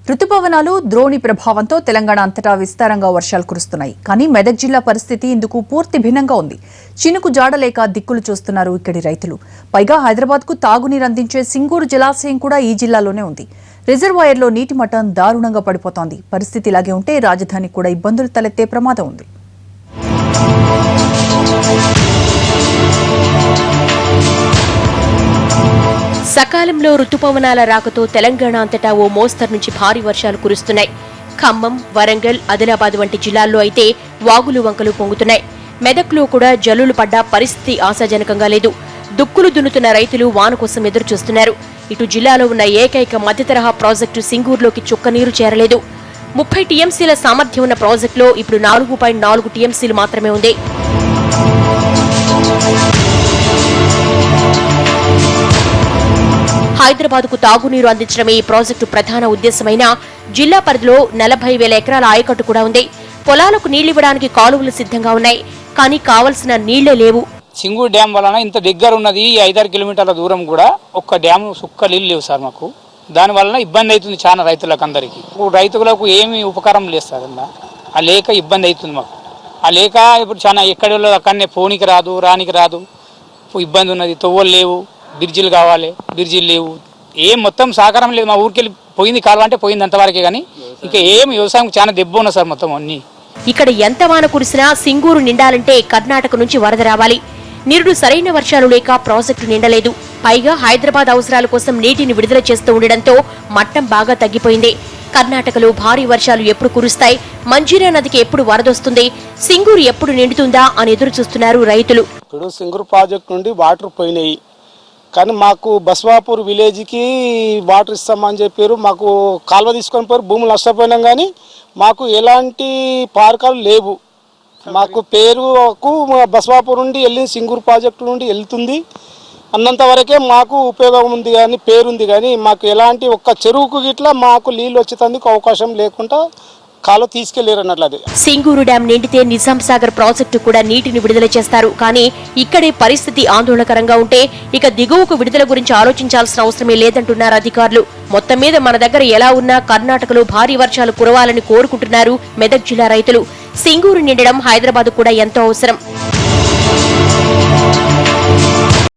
రుతుపవనాలు ద్రోణి ప్రభావంతో తెలంగాణ అంతటా విస్తారంగా వర్షాలు కురుస్తున్నాయి. కానీ మెదక్ జిల్లా పరిస్థితి ఇందుకు పూర్తి భిన్నంగా ఉంది. చినుకు జాడలేక దిక్కులు చూస్తున్నారు ఇక్కడి రైతులు. పైగా హైదరాబాద్కు తాగునీరు అందించే సింగూరు జలాశయం కూడా ఈ జిల్లాలోనే ఉంది. రిజర్వాయర్లో నీటి మట్టం దారుణంగా పడిపోతోంది. పరిస్థితి ఇలాగే ఉంటే రాజధానికి కూడా ఇబ్బందులు తలెత్తే ప్రమాదం ఉంది. సకాలంలో రుతుపవనాల రాకతో తెలంగాణ అంతటా ఓ మోస్తరు నుంచి భారీ వర్షాలు కురుస్తున్నాయి. ఖమ్మం, వరంగల్, ఆదిలాబాద్ వంటి జిల్లాల్లో అయితే వాగులు వంకలు పొంగుతున్నాయి. మెదక్లో కూడా జల్లులు పడ్డా పరిస్థితి ఆశాజనకంగా లేదు. దుక్కులు దున్నుతున్న రైతులు వాన కోసం ఎదురు చూస్తున్నారు. ఇటు జిల్లాలో ఉన్న ఏకైక మధ్యతరహా ప్రాజెక్టు సింగూరులోకి చుక్క నీరు చేరలేదు. 30 టీఎంసీల సామర్థ్యం ఉన్న ప్రాజెక్టులో ఇప్పుడు 4.4 టీఎంసీలు మాత్రమే ఉంది. హైదరాబాద్కు తాగునీరు అందించడమే ఈ ప్రాజెక్టు ప్రధాన ఉద్దేశమైన జిల్లా పరిధిలో 40,000 ఎకరాల ఆయకట్టు కూడా ఉంది. పొలాలకు నీళ్లివ్వడానికి కాలువలు సిద్ధంగా ఉన్నాయి. కానీ కావలసిన నీళ్లే లేవు. సింగూరు డ్యామ్ వలన ఇంత దగ్గర ఉన్నది 5-6 కిలోమీటర్ల దూరం కూడా ఒక్క డ్యామ్ సుక్క నీళ్ళు లేవు సార్. మాకు దాని వలన ఇబ్బంది అవుతుంది చాలా రైతులకు అందరికీ. రైతులకు ఏమి ఉపకారం లేదు సార్. ఆ లేక ఇబ్బంది అవుతుంది మాకు. ఆ లేక ఇప్పుడు చాలా ఎక్కడ అక్కడనే పోనీకి రాదు, రానికి రాదు, ఇబ్బంది ఉన్నది. తొవ్వలు లేవు, బ్రిడ్జిలు కావాలి, బ్రిడ్జిలు లేవు, ఏం మొత్తం సహకారం లేదు. మా ఊరికెళ్ళి పోయింది కాలం అంటే పోయింది అంతవరకే. కానీ ఇంకా ఏం వ్యవసాయం చాలా దెబ్బ ఉన్నది సార్ మొత్తం అన్ని. ఇక్కడ ఎంత వాన కురిసినా సింగూరు నిండాలంటే కర్ణాటక నుంచి వరద రావాలి. నిరుడు సరైన వర్షాలు లేక ప్రాజెక్టు నిండలేదు. పైగా హైదరాబాద్ అవసరాల కోసం నీటిని విడుదల చేస్తూ ఉండడంతో మట్టం బాగా తగ్గిపోయింది. కర్ణాటకలో భారీ వర్షాలు ఎప్పుడు కురుస్తాయి, మంజీరా నదికి ఎప్పుడు వరదొస్తుంది, సింగూరు ఎప్పుడు నిండుతుందా అని ఎదురు చూస్తున్నారు రైతులు. ఇప్పుడు సింగూరు ప్రాజెక్టు నుండి వాటర్ పోయినాయి. కానీ మాకు బస్వాపూర్ విలేజ్కి వాటర్ ఇస్తామని చెప్పారు. మాకు కాలువ తీసుకొని పోయారు, భూములు నష్టపోయినాం. కానీ మాకు ఎలాంటి పార్కాలు లేవు. మాకు పేరుకు బస్వాపూర్ నుండి వెళ్ళి సింగూరు ప్రాజెక్టు నుండి వెళ్తుంది అన్నంత వరకే మాకు ఉపయోగం ఉంది. కానీ పేరుంది. కానీ మాకు ఎలాంటి ఒక్క చెరువుకు గిట్లా మాకు నీళ్ళు వచ్చేందుకు అవకాశం లేకుండా కాలువ తీసుకెళ్లేరు అన్నట్లది. సింగూరు డ్యాం నిండితే నిజాం సాగర్ ప్రాజెక్టు కూడా నీటిని విడుదల చేస్తారు. కానీ ఇక్కడే పరిస్థితి ఆందోళనకరంగా ఉంటే ఇక దిగువకు విడుదల గురించి ఆలోచించాల్సిన అవసరమే లేదంటున్నారు అధికారులు. మొత్తం మీద మన దగ్గర ఎలా ఉన్నా కర్ణాటకలో భారీ వర్షాలు కురవాలని కోరుకుంటున్నారు మెదక్ జిల్లా రైతులు. సింగూరు నిండడం హైదరాబాద్ కూడా ఎంతో అవసరం.